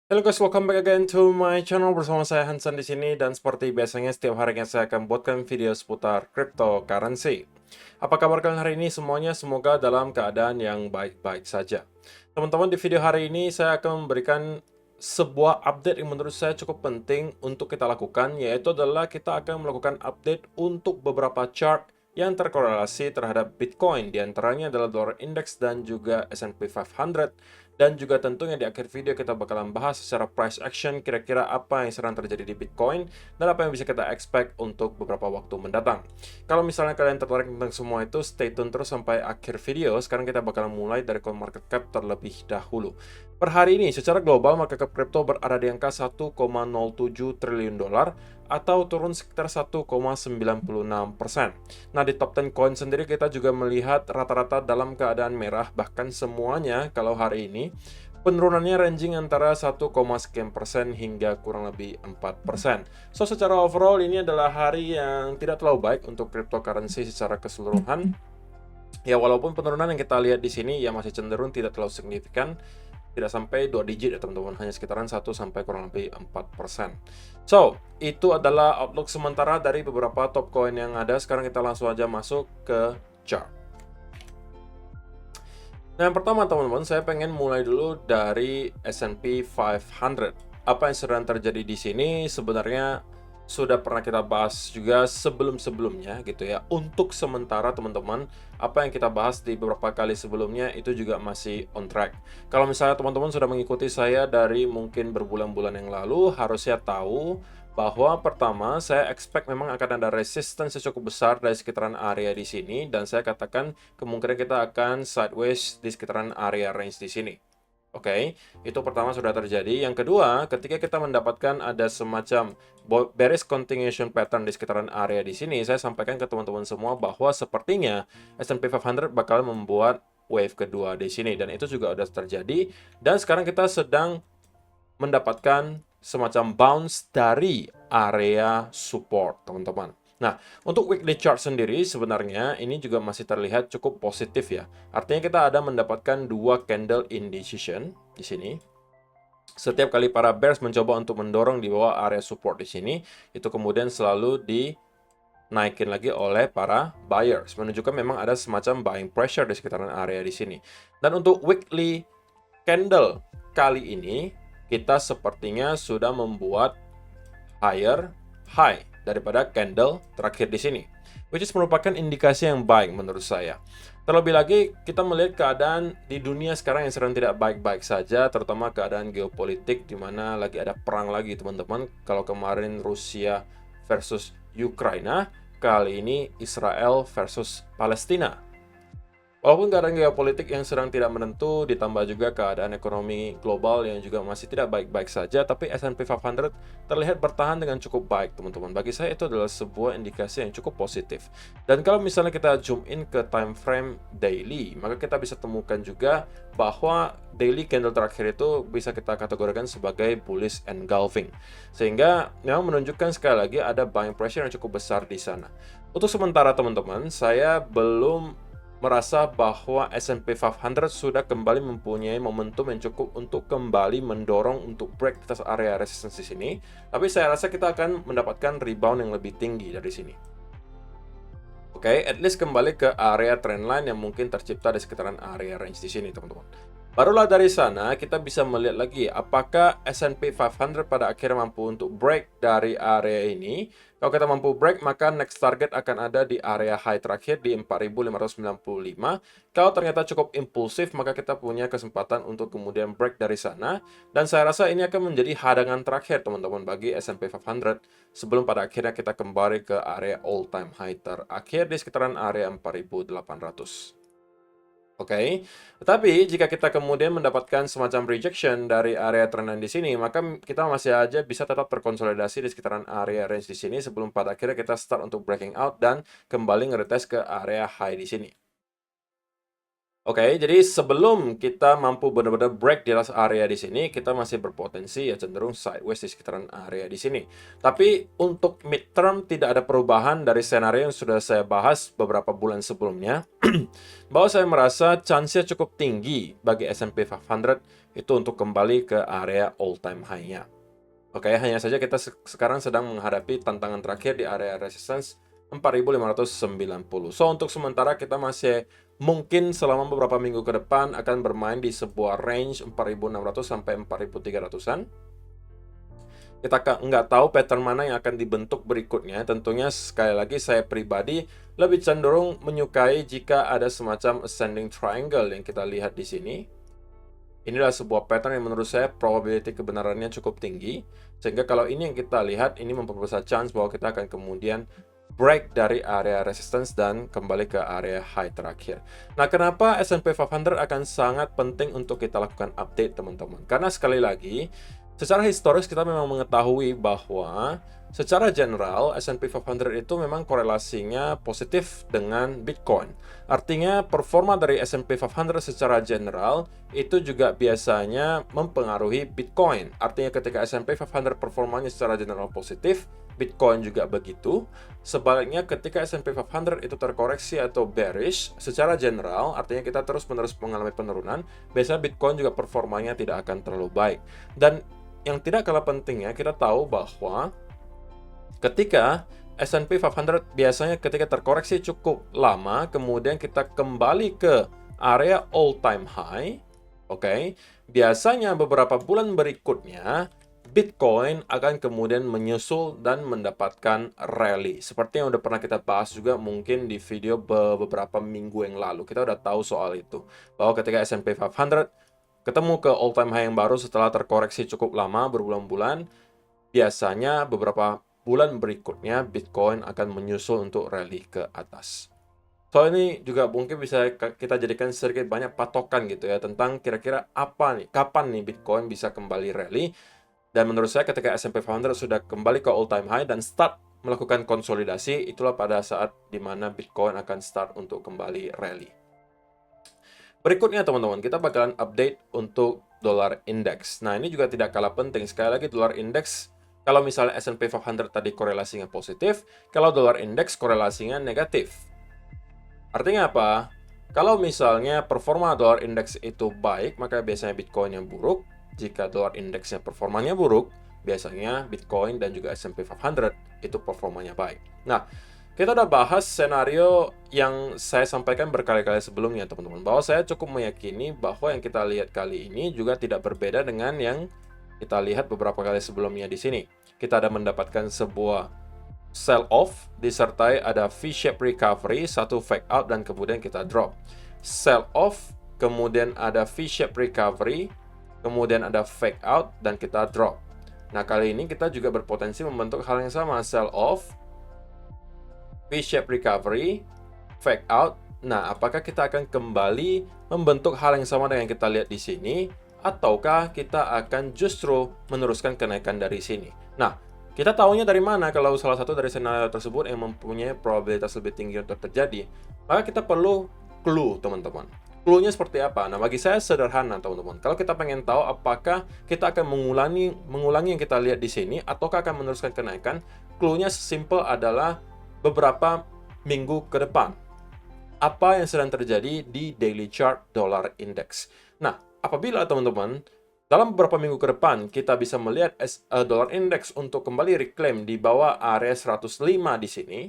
Halo guys, welcome back again to my channel bersama saya Hansen di sini dan seperti biasanya setiap harinya saya akan buatkan video seputar cryptocurrency. Apa kabar kalian hari ini semuanya? Semoga dalam keadaan yang baik-baik saja. Teman-teman, di video hari ini saya akan memberikan sebuah update yang menurut saya cukup penting untuk kita lakukan, yaitu adalah kita akan melakukan update untuk beberapa chart yang terkorelasi terhadap Bitcoin, diantaranya adalah Dollar Index dan juga S&P 500. Dan juga tentunya di akhir video kita bakalan bahas secara price action kira-kira apa yang sedang terjadi di Bitcoin dan apa yang bisa kita expect untuk beberapa waktu mendatang. Kalau misalnya kalian tertarik tentang semua itu, stay tune terus sampai akhir video. Sekarang kita bakalan mulai dari CoinMarketCap terlebih dahulu. Per hari ini, secara global, market cap crypto berada di angka 1,07 triliun dolar atau turun sekitar 1,96%. Nah, di top 10 coin sendiri kita juga melihat rata-rata dalam keadaan merah, bahkan semuanya kalau hari ini penurunannya ranging antara 1, sekian persen hingga kurang lebih 4%. So, secara overall ini adalah hari yang tidak terlalu baik untuk cryptocurrency secara keseluruhan. Ya, walaupun penurunan yang kita lihat di sini ya masih cenderung tidak terlalu signifikan, tidak sampai 2 digit ya teman-teman, hanya sekitaran 1 sampai kurang lebih 4%. So, itu adalah outlook sementara dari beberapa top coin yang ada. Sekarang kita langsung aja masuk ke chart. Nah, yang pertama teman-teman, saya pengen mulai dulu dari S&P 500. Apa yang sedang terjadi di sini sebenarnya sudah pernah kita bahas juga sebelum-sebelumnya gitu ya. Untuk sementara teman-teman, apa yang kita bahas di beberapa kali sebelumnya itu juga masih on track. Kalau misalnya teman-teman sudah mengikuti saya dari mungkin berbulan-bulan yang lalu, harusnya tahu bahwa pertama saya expect memang akan ada resistance yang cukup besar dari sekitaran area di sini, dan saya katakan kemungkinan kita akan sideways di sekitaran area range di sini. Oke, itu pertama sudah terjadi. Yang kedua, ketika kita mendapatkan ada semacam bearish continuation pattern di sekitaran area di sini, saya sampaikan ke teman-teman semua bahwa sepertinya S&P 500 bakal membuat wave kedua di sini, dan itu juga sudah terjadi. Dan sekarang kita sedang mendapatkan semacam bounce dari area support, teman-teman. Nah, untuk weekly chart sendiri sebenarnya ini juga masih terlihat cukup positif ya. Artinya kita ada mendapatkan dua candle indecision di sini. Setiap kali para bears mencoba untuk mendorong di bawah area support di sini, itu kemudian selalu dinaikin lagi oleh para buyers, menunjukkan memang ada semacam buying pressure di sekitaran area di sini. Dan untuk weekly candle kali ini, kita sepertinya sudah membuat higher high daripada candle terakhir di sini, which is merupakan indikasi yang baik menurut saya. Terlebih lagi, kita melihat keadaan di dunia sekarang yang sedang tidak baik-baik saja, terutama keadaan geopolitik di mana lagi ada perang lagi, teman-teman. Kalau kemarin Rusia versus Ukraina, kali ini Israel versus Palestina. Walaupun keadaan geopolitik yang sedang tidak menentu, ditambah juga keadaan ekonomi global yang juga masih tidak baik-baik saja, tapi S&P 500 terlihat bertahan dengan cukup baik, teman-teman. Bagi saya itu adalah sebuah indikasi yang cukup positif. Dan kalau misalnya kita zoom in ke time frame daily, maka kita bisa temukan juga bahwa daily candle terakhir itu bisa kita kategorikan sebagai bullish engulfing. Sehingga memang menunjukkan sekali lagi ada buying pressure yang cukup besar di sana. Untuk sementara teman-teman, saya belum merasa bahwa S&P 500 sudah kembali mempunyai momentum yang cukup untuk kembali mendorong untuk break atas area resistance di sini. Tapi saya rasa kita akan mendapatkan rebound yang lebih tinggi dari sini. Oke, at least kembali ke area trendline yang mungkin tercipta di sekitaran area range di sini, teman-teman. Barulah dari sana kita bisa melihat lagi apakah S&P 500 pada akhirnya mampu untuk break dari area ini. Kalau kita mampu break, maka next target akan ada di area high terakhir di 4.595. Kalau ternyata cukup impulsif, maka kita punya kesempatan untuk kemudian break dari sana. Dan saya rasa ini akan menjadi hadangan terakhir teman-teman bagi S&P 500 sebelum pada akhirnya kita kembali ke area all time high terakhir di sekitaran area 4.800. Oke, tetapi jika kita kemudian mendapatkan semacam rejection dari area trendline di sini, maka kita masih aja bisa tetap terkonsolidasi di sekitaran area range di sini sebelum pada akhirnya kita start untuk breaking out dan kembali ngeretest ke area high di sini. Oke, jadi sebelum kita mampu benar-benar break di atas area di sini, kita masih berpotensi ya cenderung sideways di sekitaran area di sini. Tapi untuk midterm tidak ada perubahan dari skenario yang sudah saya bahas beberapa bulan sebelumnya, bahwa saya merasa chance-nya cukup tinggi bagi S&P 500 itu untuk kembali ke area all time high-nya. Oke, hanya saja kita sekarang sedang menghadapi tantangan terakhir di area resistance 4.590. So, untuk sementara kita masih mungkin selama beberapa minggu ke depan akan bermain di sebuah range 4.600 sampai 4.300-an. Kita nggak tahu pattern mana yang akan dibentuk berikutnya. Tentunya sekali lagi saya pribadi lebih cenderung menyukai jika ada semacam ascending triangle yang kita lihat di sini. Inilah sebuah pattern yang menurut saya probability kebenarannya cukup tinggi. Sehingga kalau ini yang kita lihat, ini memperbesar chance bahwa kita akan kemudian break dari area resistance dan kembali ke area high terakhir. Nah, kenapa S&P 500 akan sangat penting untuk kita lakukan update, teman-teman? Karena sekali lagi, secara historis kita memang mengetahui bahwa secara general S&P 500 itu memang korelasinya positif dengan Bitcoin. Artinya performa dari S&P 500 secara general itu juga biasanya mempengaruhi Bitcoin. Artinya ketika S&P 500 performanya secara general positif, Bitcoin juga begitu. Sebaliknya ketika S&P 500 itu terkoreksi atau bearish, secara general artinya kita terus-menerus mengalami penurunan, biasanya Bitcoin juga performanya tidak akan terlalu baik. Dan yang tidak kalah pentingnya, kita tahu bahwa ketika S&P 500 biasanya ketika terkoreksi cukup lama, kemudian kita kembali ke area all time high, oke, biasanya beberapa bulan berikutnya Bitcoin akan kemudian menyusul dan mendapatkan rally. Seperti yang udah pernah kita bahas juga mungkin di video beberapa minggu yang lalu. Kita udah tahu soal itu. Bahwa ketika S&P 500 ketemu ke all time high yang baru setelah terkoreksi cukup lama berbulan-bulan, biasanya beberapa bulan berikutnya Bitcoin akan menyusul untuk rally ke atas. So, ini juga mungkin bisa kita jadikan sedikit banyak patokan gitu ya tentang kira-kira apa nih, kapan nih Bitcoin bisa kembali rally. Dan menurut saya ketika S&P 500 sudah kembali ke all time high dan start melakukan konsolidasi, itulah pada saat dimana Bitcoin akan start untuk kembali rally. Berikutnya teman-teman, kita bakalan update untuk dolar index. Nah, ini juga tidak kalah penting. Sekali lagi dolar index, kalau misalnya S&P 500 tadi korelasinya positif, kalau dolar index korelasinya negatif. Artinya apa? Kalau misalnya performa dolar index itu baik, maka biasanya Bitcoin yang buruk. Jika dolar indeksnya performanya buruk, biasanya Bitcoin dan juga S&P 500 itu performanya baik. Nah, kita udah bahas skenario yang saya sampaikan berkali-kali sebelumnya, teman-teman. Bahwa saya cukup meyakini bahwa yang kita lihat kali ini juga tidak berbeda dengan yang kita lihat beberapa kali sebelumnya di sini. Kita ada mendapatkan sebuah sell off, disertai ada V-shape recovery, satu fake out, dan kemudian kita drop. Sell off, kemudian ada V-shape recovery, kemudian ada fake out, dan kita drop. Nah, kali ini kita juga berpotensi membentuk hal yang sama, sell off, V-shape recovery, fake out. Nah, apakah kita akan kembali membentuk hal yang sama dengan yang kita lihat di sini, ataukah kita akan justru meneruskan kenaikan dari sini? Nah, kita tahunya dari mana kalau salah satu dari skenario tersebut yang mempunyai probabilitas lebih tinggi untuk terjadi? Maka kita perlu clue, teman-teman. Clue-nya seperti apa? Nah, bagi saya sederhana, teman-teman. Kalau kita pengen tahu apakah kita akan mengulangi yang kita lihat di sini, ataukah akan meneruskan kenaikan, clue-nya sesimpel adalah beberapa minggu ke depan. Apa yang sedang terjadi di daily chart dollar index. Nah, apabila teman-teman dalam beberapa minggu ke depan kita bisa melihat dollar index untuk kembali reclaim di bawah area 105 di sini,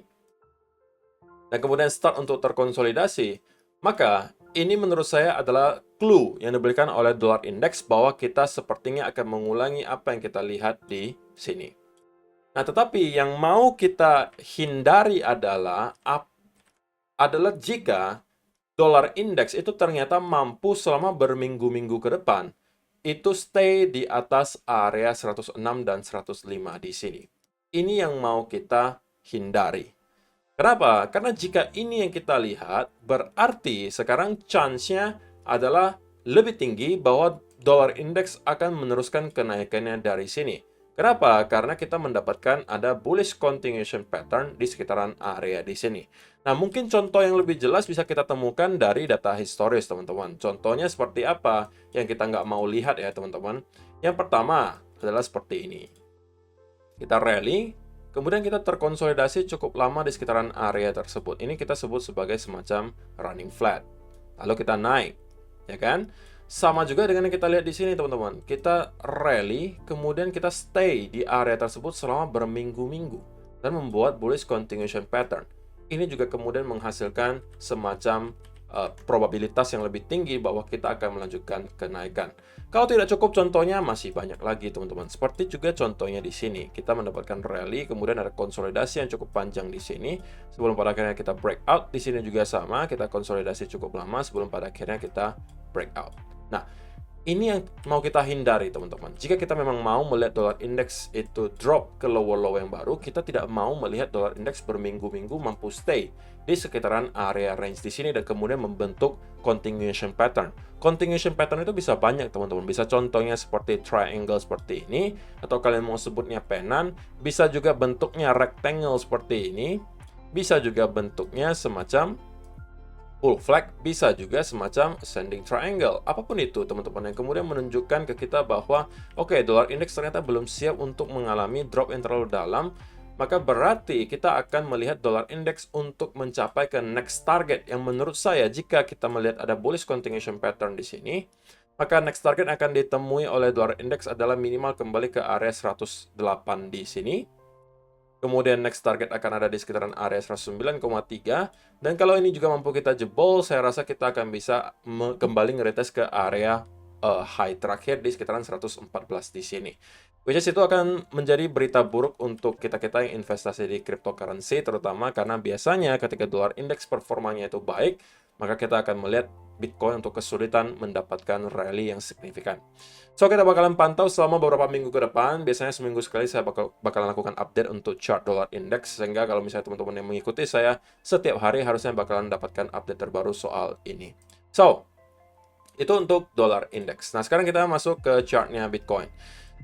dan kemudian start untuk terkonsolidasi, maka ini menurut saya adalah clue yang diberikan oleh dollar index bahwa kita sepertinya akan mengulangi apa yang kita lihat di sini. Nah, tetapi yang mau kita hindari adalah jika dolar index itu ternyata mampu selama berminggu-minggu ke depan itu stay di atas area 106 dan 105 di sini. Ini yang mau kita hindari. Kenapa? Karena jika ini yang kita lihat, berarti sekarang chance-nya adalah lebih tinggi bahwa dolar index akan meneruskan kenaikannya dari sini. Kenapa? Karena kita mendapatkan ada bullish continuation pattern di sekitaran area di sini. Nah, mungkin contoh yang lebih jelas bisa kita temukan dari data historis, teman-teman. Contohnya seperti apa yang kita nggak mau lihat ya, teman-teman. Yang pertama adalah seperti ini. Kita rally, kemudian kita terkonsolidasi cukup lama di sekitaran area tersebut. Ini kita sebut sebagai semacam running flat. Lalu kita naik, ya kan? Sama juga dengan yang kita lihat di sini, teman-teman. Kita rally, kemudian kita stay di area tersebut selama berminggu-minggu dan membuat bullish continuation pattern. Ini juga kemudian menghasilkan semacam probabilitas yang lebih tinggi bahwa kita akan melanjutkan kenaikan. Kalau tidak cukup contohnya masih banyak lagi, teman-teman. Seperti juga contohnya di sini, kita mendapatkan rally, kemudian ada konsolidasi yang cukup panjang di sini sebelum pada akhirnya kita breakout. Di sini juga sama, kita konsolidasi cukup lama sebelum pada akhirnya kita breakout. Nah, ini yang mau kita hindari, teman-teman. Jika kita memang mau melihat dolar indeks itu drop ke lower low yang baru, kita tidak mau melihat dolar indeks berminggu-minggu mampu stay di sekitaran area range di sini dan kemudian membentuk continuation pattern. Continuation pattern itu bisa banyak, teman-teman. Bisa contohnya seperti triangle seperti ini, atau kalian mau sebutnya penan, bisa juga bentuknya rectangle seperti ini, bisa juga bentuknya semacam full flag, bisa juga semacam ascending triangle. Apapun itu, teman-teman, yang kemudian menunjukkan ke kita bahwa oke, dolar indeks ternyata belum siap untuk mengalami drop yang terlalu dalam, maka berarti kita akan melihat dolar indeks untuk mencapai ke next target yang menurut saya, jika kita melihat ada bullish continuation pattern di sini, maka next target akan ditemui oleh dolar indeks adalah minimal kembali ke area 108 di sini. Kemudian next target akan ada di sekitaran area 109,3. Dan kalau ini juga mampu kita jebol, saya rasa kita akan bisa kembali ngeretest ke area high terakhir di sekitaran 114 di sini. Which is itu akan menjadi berita buruk untuk kita-kita yang investasi di cryptocurrency, terutama karena biasanya ketika dolar indeks performanya itu baik, maka kita akan melihat Bitcoin untuk kesulitan mendapatkan rally yang signifikan. So, kita bakalan pantau selama beberapa minggu ke depan. Biasanya seminggu sekali saya bakalan lakukan update untuk chart dolar index, sehingga kalau misalnya teman-teman yang mengikuti saya setiap hari harusnya bakalan dapatkan update terbaru soal ini. So, itu untuk dolar index. Nah, sekarang kita masuk ke chartnya Bitcoin.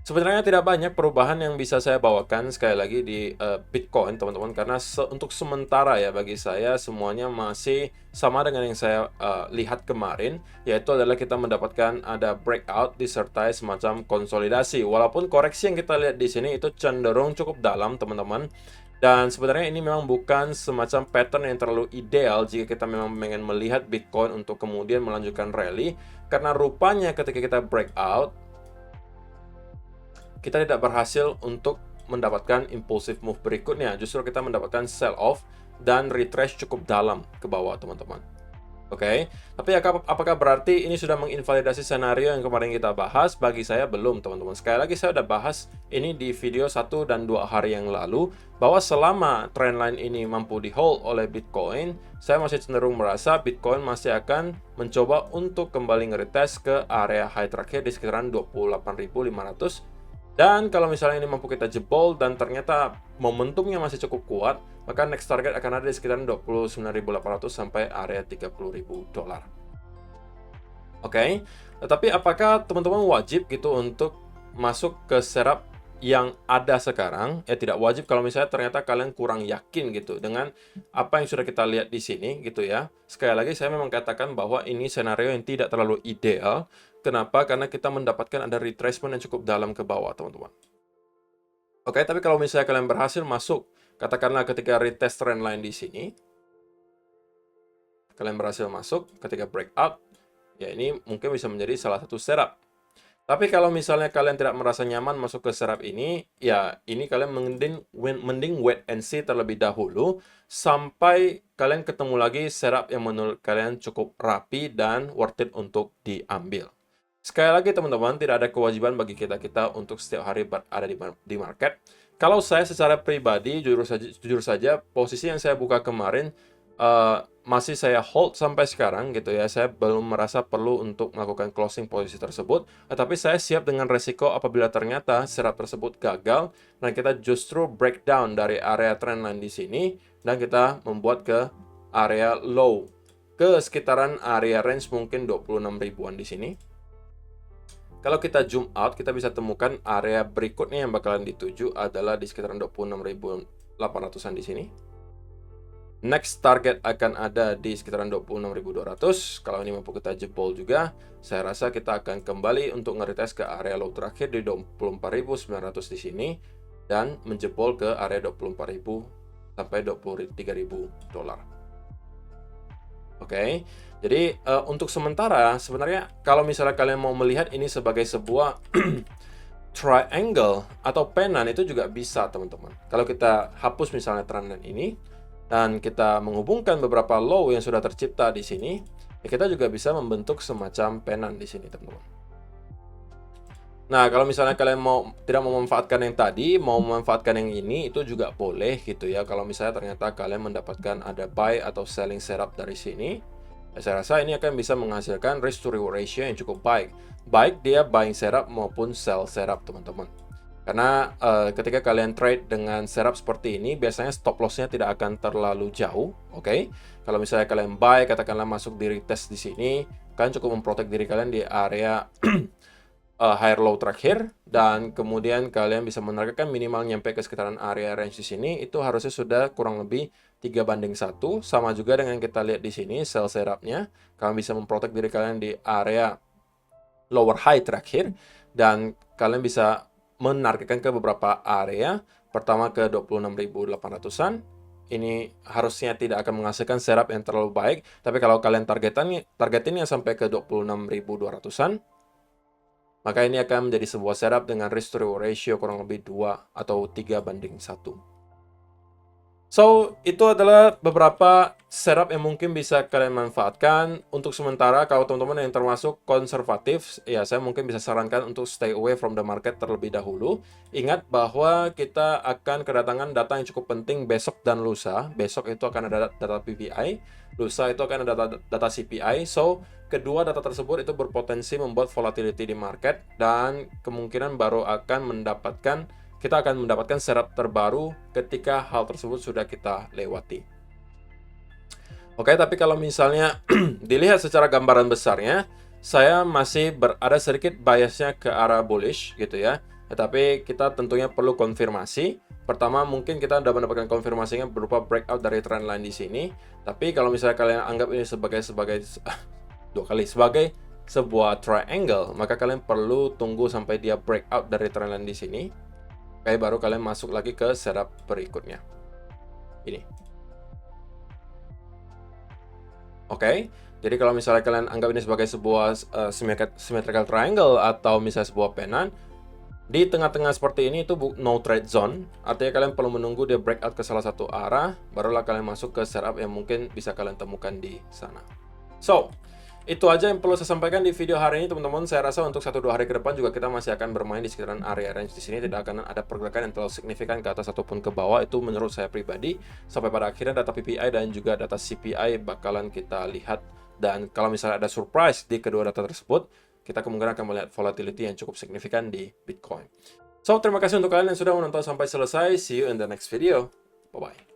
Sebenarnya tidak banyak perubahan yang bisa saya bawakan sekali lagi di Bitcoin, teman-teman, karena untuk sementara ya bagi saya semuanya masih sama dengan yang saya lihat kemarin, yaitu adalah kita mendapatkan ada breakout disertai semacam konsolidasi. Walaupun koreksi yang kita lihat di sini itu cenderung cukup dalam, teman-teman. Dan sebenarnya ini memang bukan semacam pattern yang terlalu ideal jika kita memang ingin melihat Bitcoin untuk kemudian melanjutkan rally, karena rupanya ketika kita breakout, kita tidak berhasil untuk mendapatkan impulsive move berikutnya. Justru kita mendapatkan sell off dan retrace cukup dalam ke bawah, teman-teman. Oke, tapi apakah berarti ini sudah menginvalidasi skenario yang kemarin kita bahas? Bagi saya belum, teman-teman. Sekali lagi saya sudah bahas ini di video 1 dan 2 hari yang lalu, bahwa selama trendline ini mampu di hold oleh Bitcoin, saya masih cenderung merasa Bitcoin masih akan mencoba untuk kembali nge-retest ke area high terakhir di sekitaran 28.500. Dan kalau misalnya ini mampu kita jebol dan ternyata momentumnya masih cukup kuat, maka next target akan ada di sekitaran 29.800 sampai area 30.000 dolar. Oke, tetapi apakah teman-teman wajib gitu untuk masuk ke setup yang ada sekarang? Ya tidak wajib kalau misalnya ternyata kalian kurang yakin gitu dengan apa yang sudah kita lihat di sini gitu ya. Sekali lagi saya memang katakan bahwa ini skenario yang tidak terlalu ideal. Kenapa? Karena kita mendapatkan ada retracement yang cukup dalam ke bawah, teman-teman. Oke, tapi kalau misalnya kalian berhasil masuk, katakanlah ketika retest trendline di sini, kalian berhasil masuk ketika breakout, ya ini mungkin bisa menjadi salah satu setup. Tapi kalau misalnya kalian tidak merasa nyaman masuk ke setup ini, ya ini kalian mending wait and see terlebih dahulu sampai kalian ketemu lagi setup yang menurut kalian cukup rapi dan worth it untuk diambil. Sekali lagi teman-teman, tidak ada kewajiban bagi kita untuk setiap hari berada di market. Kalau saya secara pribadi, jujur saja, posisi yang saya buka kemarin masih saya hold sampai sekarang gitu ya. Saya belum merasa perlu untuk melakukan closing posisi tersebut. Tapi saya siap dengan resiko apabila ternyata setup tersebut gagal dan kita justru breakdown dari area trendline di sini dan kita membuat ke area low ke sekitaran area range mungkin 26 ribuan di sini. Kalau kita zoom out, kita bisa temukan area berikutnya yang bakalan dituju adalah di sekitaran 26.800-an di sini. Next target akan ada di sekitaran 26.200. Kalau ini mampu kita jebol juga, saya rasa kita akan kembali untuk nge-retest ke area low terakhir di 24.900 di sini dan menjebol ke area 24.000 sampai 23.000 dolar. Oke, jadi untuk sementara sebenarnya kalau misalnya kalian mau melihat ini sebagai sebuah triangle atau penan itu juga bisa, teman-teman. Kalau kita hapus misalnya trendline ini dan kita menghubungkan beberapa low yang sudah tercipta di sini, ya kita juga bisa membentuk semacam penan di sini, teman-teman. Nah, kalau misalnya kalian tidak mau memanfaatkan yang tadi, mau memanfaatkan yang ini, itu juga boleh gitu ya. Kalau misalnya ternyata kalian mendapatkan ada buy atau selling setup dari sini, ya saya rasa ini akan bisa menghasilkan risk to reward ratio yang cukup baik. Baik dia buying setup maupun sell setup, teman-teman. Karena ketika kalian trade dengan setup seperti ini, biasanya stop loss-nya tidak akan terlalu jauh, oke? Kalau misalnya kalian buy, katakanlah masuk di retest di sini, kalian cukup memprotek diri kalian di area higher low terakhir, dan kemudian kalian bisa menargetkan minimal nyampe ke sekitaran area range di sini, itu harusnya sudah kurang lebih 3:1, sama juga dengan kita lihat di sini sell setup-nya, kalian bisa memprotek diri kalian di area lower high terakhir, dan kalian bisa menargetkan ke beberapa area. Pertama ke 26.800-an. Ini harusnya tidak akan menghasilkan setup yang terlalu baik, tapi kalau kalian targetinnya sampai ke 26.200-an, maka ini akan menjadi sebuah setup dengan risk to reward ratio kurang lebih 2 atau 3:1. So, itu adalah beberapa setup yang mungkin bisa kalian manfaatkan. Untuk sementara, kalau teman-teman yang termasuk konservatif, ya saya mungkin bisa sarankan untuk stay away from the market terlebih dahulu. Ingat bahwa kita akan kedatangan data yang cukup penting besok dan lusa. Besok itu akan ada data PPI, lusa itu akan ada data CPI. So, kedua data tersebut itu berpotensi membuat volatility di market, dan kemungkinan kita akan mendapatkan setup terbaru ketika hal tersebut sudah kita lewati. Oke, tapi kalau misalnya dilihat secara gambaran besarnya, saya masih berada sedikit biasnya ke arah bullish gitu ya. Tetapi kita tentunya perlu konfirmasi. Pertama, mungkin kita sudah mendapatkan konfirmasinya berupa breakout dari trendline di sini. Tapi kalau misalnya kalian anggap ini sebagai sebuah triangle, maka kalian perlu tunggu sampai dia breakout dari trendline di sini. Oke, baru kalian masuk lagi ke setup berikutnya. Ini. Oke, jadi kalau misalnya kalian anggap ini sebagai sebuah symmetrical triangle atau misalnya sebuah penan, di tengah-tengah seperti ini itu no trade zone. Artinya kalian perlu menunggu dia breakout ke salah satu arah, barulah kalian masuk ke setup yang mungkin bisa kalian temukan di sana. So, itu aja yang perlu saya sampaikan di video hari ini, teman-teman. Saya rasa untuk 1-2 hari ke depan juga kita masih akan bermain di sekitaran area range di sini. Tidak akan ada pergerakan yang terlalu signifikan ke atas ataupun ke bawah. Itu menurut saya pribadi. Sampai pada akhirnya data PPI dan juga data CPI bakalan kita lihat. Dan kalau misalnya ada surprise di kedua data tersebut, kita kemungkinan akan melihat volatility yang cukup signifikan di Bitcoin. So, terima kasih untuk kalian yang sudah menonton sampai selesai. See you in the next video. Bye-bye.